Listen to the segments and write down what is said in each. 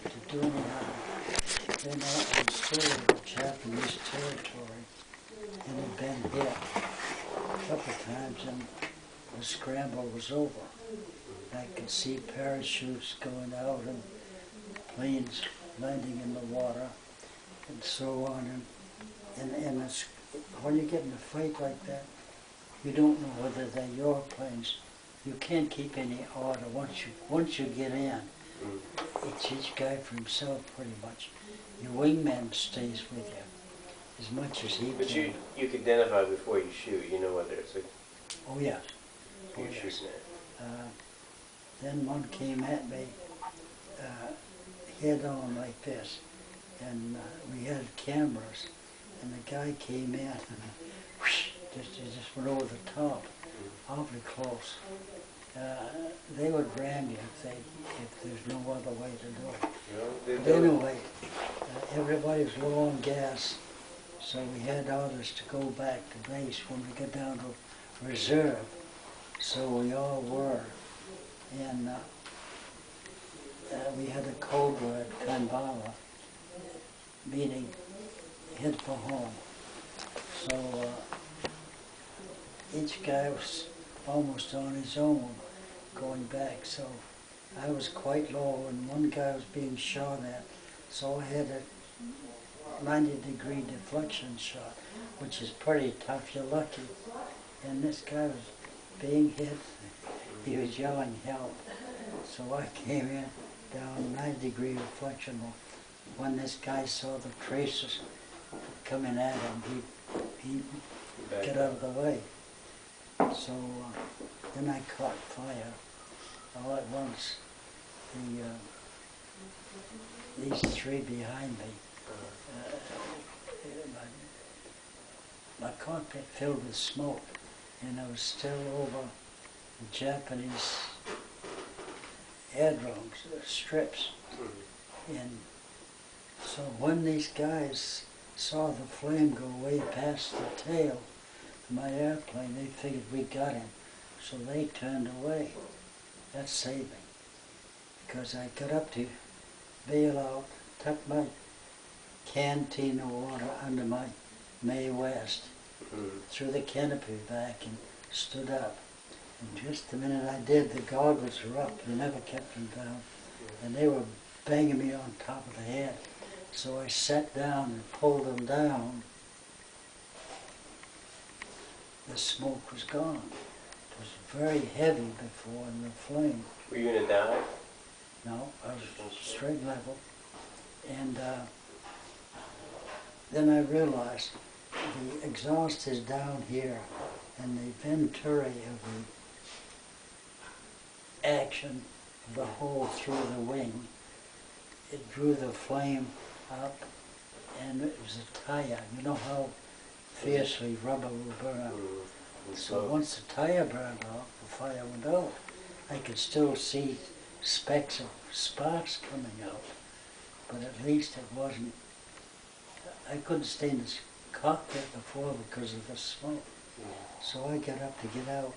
to do anyhow. Then I was still in Japanese territory and had been hit a couple of times, and the scramble was over. I could see parachutes going out and planes landing in the water and so on. And it's, when you get in a fight like that, you don't know whether they're your planes. You can't keep any order once you get in. It's each guy for himself pretty much. Your wingman stays with you as much as he can. But you can identify before you shoot. You know whether it's a. Oh yes. You're shooting at. Then one came at me head on like this, and we had cameras, and the guy came in and whoosh, just went over the top, awfully close. They would ram you if there's no other way to do it. But anyway, everybody was low on gas, so we had orders to go back to base when we got down to reserve. So we all were, and we had a code word, Kanbala, meaning head for home. So each guy was almost on his own going back. So I was quite low, and one guy was being shot at. So I had a 90-degree deflection shot, which is pretty tough. You're lucky. And this guy was being hit. He was yelling help. So I came in down 90-degree deflection. When this guy saw the tracers coming at him, he got out of the way. So then I caught fire. All at once, these three behind me, my cockpit filled with smoke, and I was still over the Japanese airdromes, strips. And so when these guys saw the flame go way past the tail of my airplane, they figured we got him. So they turned away. That saved me, because I got up to bail out, tucked my canteen of water under my Mae West, threw the canopy back and stood up. And just the minute I did, the goggles were up. You never kept them down. And they were banging me on top of the head. So I sat down and pulled them down. The smoke was gone. It was very heavy before in the flame. Were you in a dive? No, I was straight level. And then I realized the exhaust is down here, and the venturi of the action of the hole through the wing, it drew the flame up, and it was a tire. You know how fiercely rubber will burn. So once the tire burned off, the fire went out. I could still see specks of sparks coming out, but at least it wasn't. I couldn't stay in this cockpit before because of the smoke. So I got up to get out,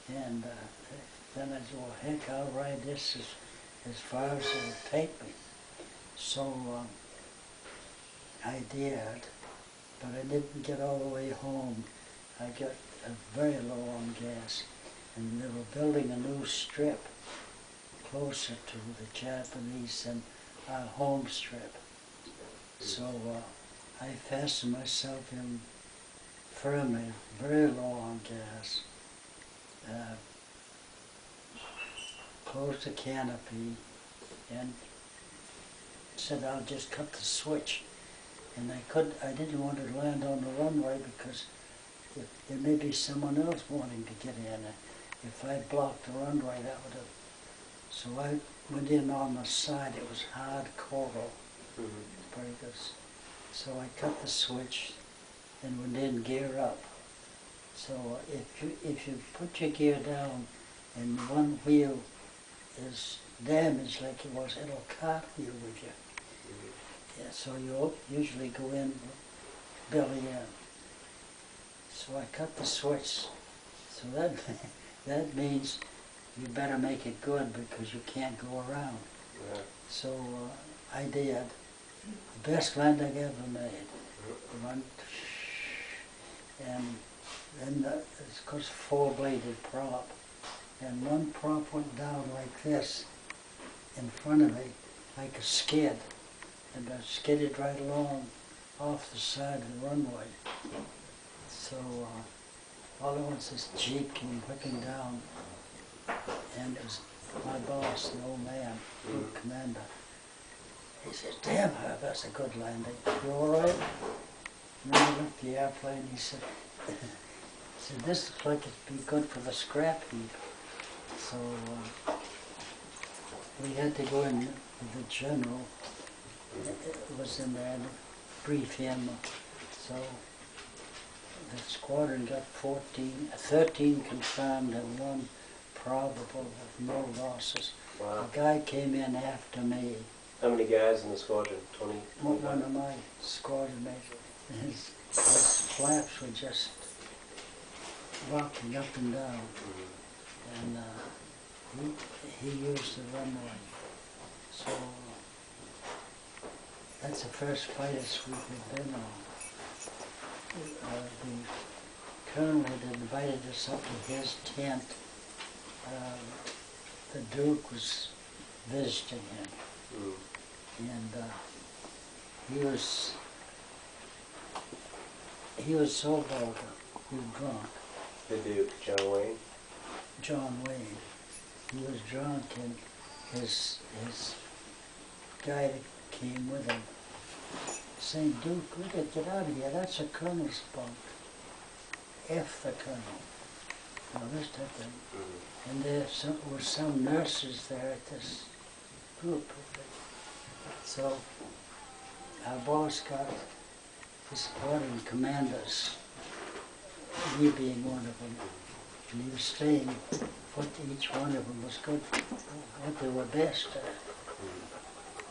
and then I said, well, heck, I'll ride this as far as it'll take me. So I did, but I didn't get all the way home. I got very low on gas, and they were building a new strip closer to the Japanese and our home strip. So I fastened myself in firmly, very low on gas, closed the canopy, and said I'll just cut the switch. And I didn't want to land on the runway because there may be someone else wanting to get in. If I blocked the runway, that would have. So I went in on the side. It was hard coral. Very good. So I cut the switch and went in gear up. So if you put your gear down and one wheel is damaged like it was, it'll cartwheel with you. Yeah, so you usually go in belly in. So I cut the switch. So that means you better make it good because you can't go around. So I did. The best landing I ever made. Went, and then it's of course four-bladed prop. And one prop went down like this in front of me, like a skid. And I skidded right along off the side of the runway. So all at once this Jeep came whipping down, and it was my boss, the old man, Hervey Commander. He says, "Damn, Herb, that's a good landing. You all right?" And then he looked at the airplane, he said, "This looks like it'd be good for the scrap heap." So we had to go in with the general. It was in there to brief him. So the squadron got 13 confirmed and 1 probable with no losses. Wow. A guy came in after me. How many guys in the squadron? 20? One of my squadron mates, his flaps were just rocking up and down. And he used the runway. So that's the first fighter sweep we've been on. The colonel had invited us up to his tent. The Duke was visiting him. And he was so vulgar, he was drunk. The Duke, John Wayne? John Wayne. He was drunk, and his guy that came with him saying, "Duke, we gotta get out of here, that's a colonel's bunk. F the colonel." Now this type of thing. And there were some nurses there at this group. So our boss got the squadron commanders, me being one of them, and he was saying what each one of them was good, what they were best at.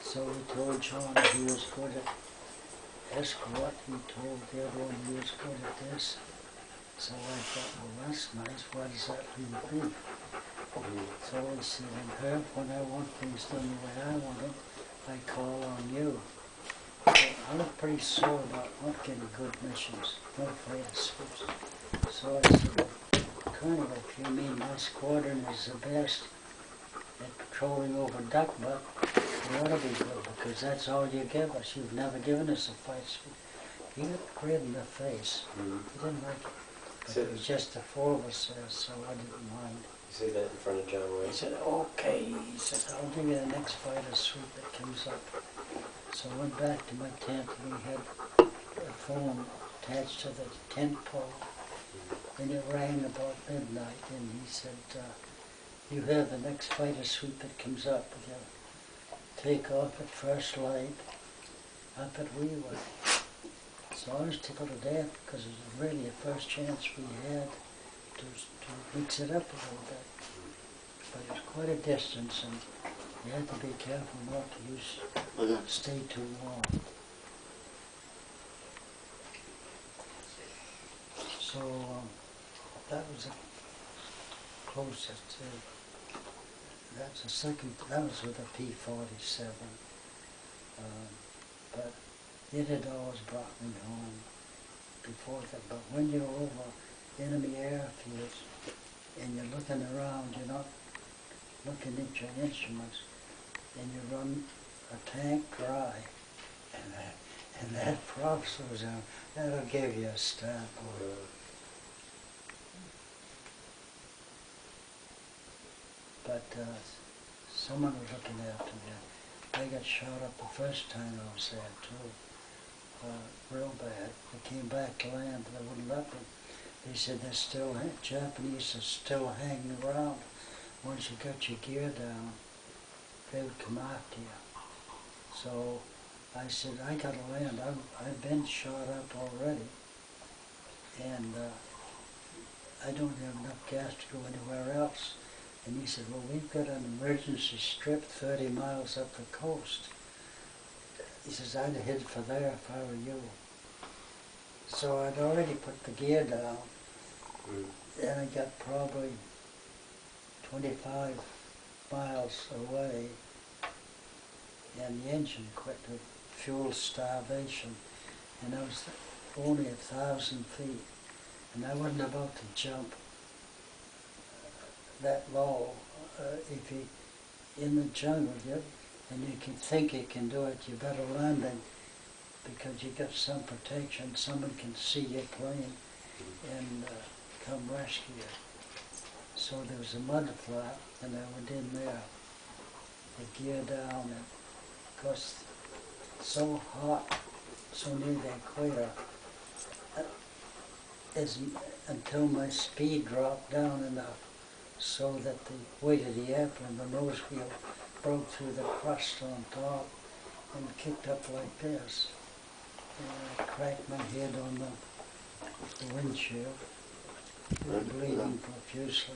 So we told John he was good at escort, we told the other one he was good at this. So I thought, well, that's nice, why does that leave me? So he said, "And Herb, when I want things done the way I want them, I call on you." So I look pretty sore about not getting good missions, no fighter sweeps. So I said, "Well, Colonel, if you mean my squadron is the best at patrolling over duck butt, you ought to be good, because that's all you give us. You've never given us a fight sweep." He got red in the face. He didn't like it. But it was just the 4 of us there, so I didn't mind. You said that in front of John Wayne? He said, "Okay," he said, "I'll give you the next fighter sweep that comes up." So I went back to my tent, and we had a phone attached to the tent pole, and it rang about midnight, and he said, "You have the next fighter sweep that comes up. You take off at first light up at Weaver." So I was tickled to death, because it was really the first chance we had to mix it up a little bit. But it was quite a distance, and you had to be careful not to stay too long. So that was the closest to, that's the second, that was with a P-47. But it had always brought me home before that. But when you're over enemy airfields and you're looking around, you're not looking at your instruments, and you run a tank dry, and that prop slows down, that'll give you a start. But someone was looking after me. I got shot up the first time I was there too. Real bad. They came back to land, they wouldn't let me. They said they're still, Japanese are still hanging around. Once you got your gear down, they would come after you. So I said, I gotta land. I've been shot up already, and I don't have enough gas to go anywhere else. And he said, well, we've got an emergency strip 30 miles up the coast. He says, I'd head for there if I were you. So I'd already put the gear down, and I got probably 25 miles away, and the engine quit with fuel starvation, and I was only 1,000 feet, and I wasn't about to jump that low. If you in the jungle, and you can think you can do it, you better land it because you got some protection. Someone can see your plane and come rescue you. So there was a mud flat, and I went in there, the gear down, and of course, so hot, so near the equator, until my speed dropped down enough so that the weight of the airplane, the nose wheel, broke through the crust on top and kicked up like this. And I cracked my head on the windshield, bleeding profusely.